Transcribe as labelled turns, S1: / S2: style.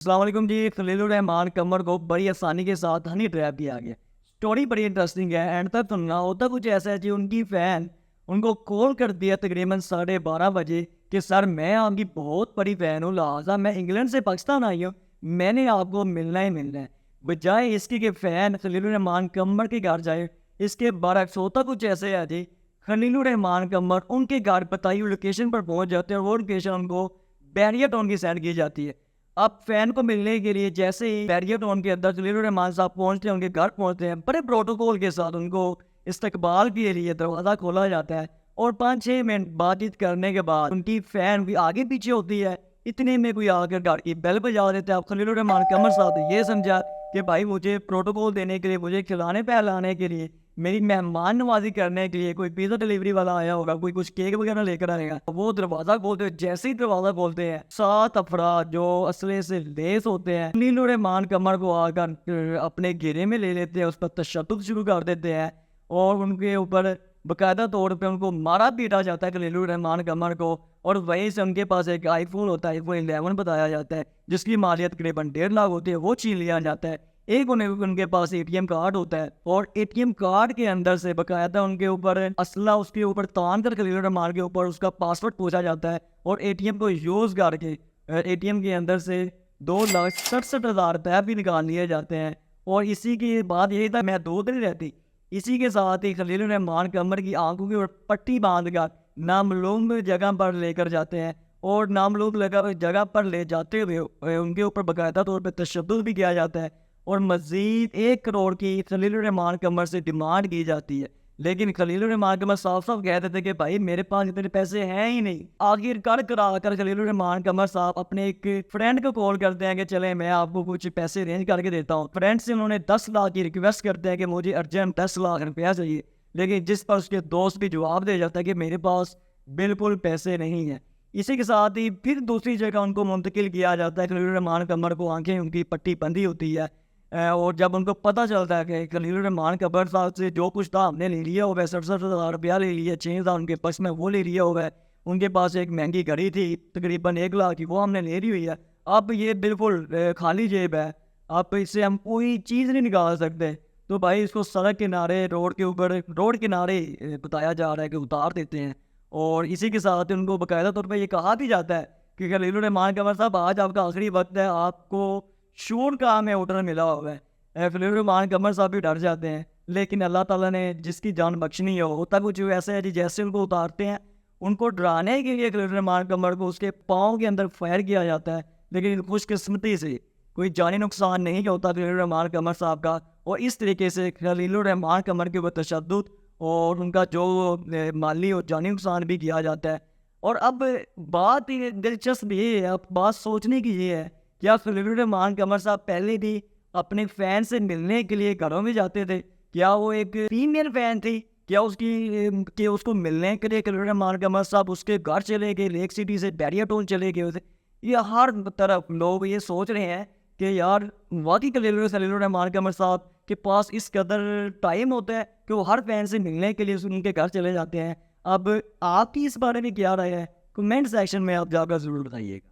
S1: السلام علیکم جی. خلیل الرحمان قمر کو بڑی آسانی کے ساتھ ہنی ٹریپ کیا گیا. اسٹوری بڑی انٹرسٹنگ ہے. اینڈ تک سننا ہوتا کچھ ایسا ہے جی. ان کی فین ان کو کال کر دیا تقریباً 12:30 بجے کہ سر میں آپ کی بہت بڑی فین ہوں, لہٰذا میں انگلینڈ سے پاکستان آئی ہوں, میں نے آپ کو ملنا ہی ملنا ہے. بجائے اس کی کہ فین خلیل الرحمان قمر کے گھر جائے, اس کے برعکس ہوتا کچھ ایسے ہے جی. خلیل الرحمان قمر ان کے گھر بتائی ہوئی لوکیشن پر پہنچ جاتے ہیں اور وہ لوکیشن ان کو بیریا ٹاؤن کی سینڈ کی جاتی ہے. اب فین کو ملنے کے لیے جیسے ہی بیریا ٹاؤن کے اندر خلیل الرحمان صاحب پہنچتے ہیں, ان کے گھر پہنچتے ہیں, بڑے پروٹوکول کے ساتھ ان کو استقبال کے لیے دروازہ کھولا جاتا ہے. اور 5-6 منٹ بات چیت کرنے کے بعد ان کی فین بھی آگے پیچھے ہوتی ہے. اتنے میں کوئی آ کر گھر کی بیل بجا دیتا ہے. اب خلیل الرحمان قمر صاحب نے یہ سمجھا کہ بھائی مجھے پروٹوکول دینے کے لیے, مجھے کھلانے پہلانے کے لیے, میری مہمان نوازی کرنے کے لیے کوئی پیزا ڈلیوری والا آیا ہوگا, کوئی کچھ کیک وغیرہ لے کر آئے گا. وہ دروازہ کھولتے ہیں, جیسے ہی دروازہ کھولتے ہیں 7 افراد جو اسلحے سے لیس ہوتے ہیں خلیل الرحمان قمر کو آ کر اپنے گھیرے میں لے لیتے ہیں, اس پر تشدد شروع کر دیتے ہیں اور ان کے اوپر باقاعدہ طور پہ ان کو مارا پیٹا جاتا ہے خلیل الرحمان قمر کو. اور وہیں سے ان کے پاس ایک آئی فون ہوتا ہے, آئی فون 11 بتایا جاتا ہے, جس کی مالیت تقریباً 1.5 لاکھ ہوتی ہے, وہ چھین لیا جاتا ہے. ایک ان کے پاس ATM کارڈ ہوتا ہے اور ATM کارڈ کے اندر سے باقاعدہ ان کے اوپر اسلحہ اس کے اوپر تان کر خلیل الرحمان کے اوپر اس کا پاسورڈ پوچھا جاتا ہے اور ATM کو یوز کر کے ATM کے اندر سے 2,67,000 روپے بھی نکال لیے جاتے ہیں. اور اسی کی بات یہی تھا محدود نہیں رہتی. اسی کے ساتھ ہی خلیل الرحمان قمر کی آنکھوں کی اوپر پٹی باندھ کر نامعلوم جگہ پر لے کر جاتے ہیں اور نامعلوم جگہ پر لے جاتے ہوئے ان کے اوپر باقاعدہ طور پہ تشدد بھی کیا جاتا ہے اور مزید 1 کروڑ کی خلیل الرحمان قمر سے ڈیمانڈ کی جاتی ہے. لیکن خلیل الرحمان قمر صاف کہتے تھے کہ بھائی میرے پاس اتنے پیسے ہیں ہی نہیں. آخر کرا کر خلیل الرحمان قمر صاحب اپنے ایک فرینڈ کو کال کرتے ہیں کہ چلے میں آپ کو کچھ پیسے ارینج کر کے دیتا ہوں. فرینڈ سے انہوں نے 10 لاکھ کی ریکویسٹ کرتے ہیں کہ مجھے ارجنٹ 10 لاکھ روپیہ چاہیے, لیکن جس پر اس کے دوست بھی جواب دے جاتا ہے کہ میرے پاس بالکل پیسے نہیں ہیں. اسی کے ساتھ ہی پھر دوسری جگہ ان کو منتقل کیا جاتا ہے. خلیل الرحمان قمر کو آنکھیں ان کی پٹی بندھی ہوتی ہے اور جب ان کو پتہ چلتا ہے کہ خلیل الرحمان قمر صاحب سے جو کچھ تھا ہم نے لے لیا ہوگا, 67,000 روپیہ لے لیا, 6,000 ان کے پاس میں وہ لے لیا ہوگا, ان کے پاس ایک مہنگی گھڑی تھی تقریباً 1 لاکھ کی, وہ ہم نے لے لی ہوئی ہے, اب یہ بالکل خالی جیب ہے, اب اس سے ہم کوئی چیز نہیں نکال سکتے. تو بھائی اس کو سڑک کنارے روڈ کے اوپر روڈ کنارے بتایا جا رہا ہے کہ اتار دیتے ہیں. اور اسی کے ساتھ ان کو باقاعدہ طور پہ یہ کہا بھی جاتا ہے کہ خلیل الرحمان قمر صاحب آج آپ کا آخری وقت ہے, آپ کو شور کا ہمیں آرڈر ملا ہوا ہے. خلیل الرحمان قمر صاحب بھی ڈر جاتے ہیں, لیکن اللہ تعالیٰ نے جس کی جان بخشنی ہو. ہوتا کچھ ایسا ہے جی, جیسے ان کو اتارتے ہیں ان کو ڈرانے کے لیے خلیل الرحمان قمر کو اس کے پاؤں کے اندر فائر کیا جاتا ہے, لیکن خوش قسمتی سے کوئی جانی نقصان نہیں ہوتا خلیل الرحمان قمر صاحب کا. اور اس طریقے سے خلیل الرحمان قمر کے اوپر تشدد اور ان کا جو مالی اور جانی نقصان بھی کیا جاتا ہے. اور اب بات دلچسپ یہ ہے, اب بات سوچنے کی یہ ہے, کیا خلیل الرحمان قمر صاحب پہلے بھی اپنے فین سے ملنے کے لیے گھروں میں جاتے تھے؟ کیا وہ ایک فیمیل فین تھی؟ کیا اس کو ملنے کے لیے خلیل الرحمان قمر صاحب اس کے گھر چلے گئے, لیک سٹی سے بیریا ٹاؤن چلے گئے تھے؟ یہ ہر طرف لوگ یہ سوچ رہے ہیں کہ یار واقعی خلیل الرحمان قمر صاحب کے پاس اس قدر ٹائم ہوتا ہے کہ وہ ہر فین سے ملنے کے لیے ان کے گھر چلے جاتے ہیں. اب آپ کی اس بارے میں کیا رائے ہے؟ کمنٹ سیکشن میں آپ جا کر ضرور بتائیے گا.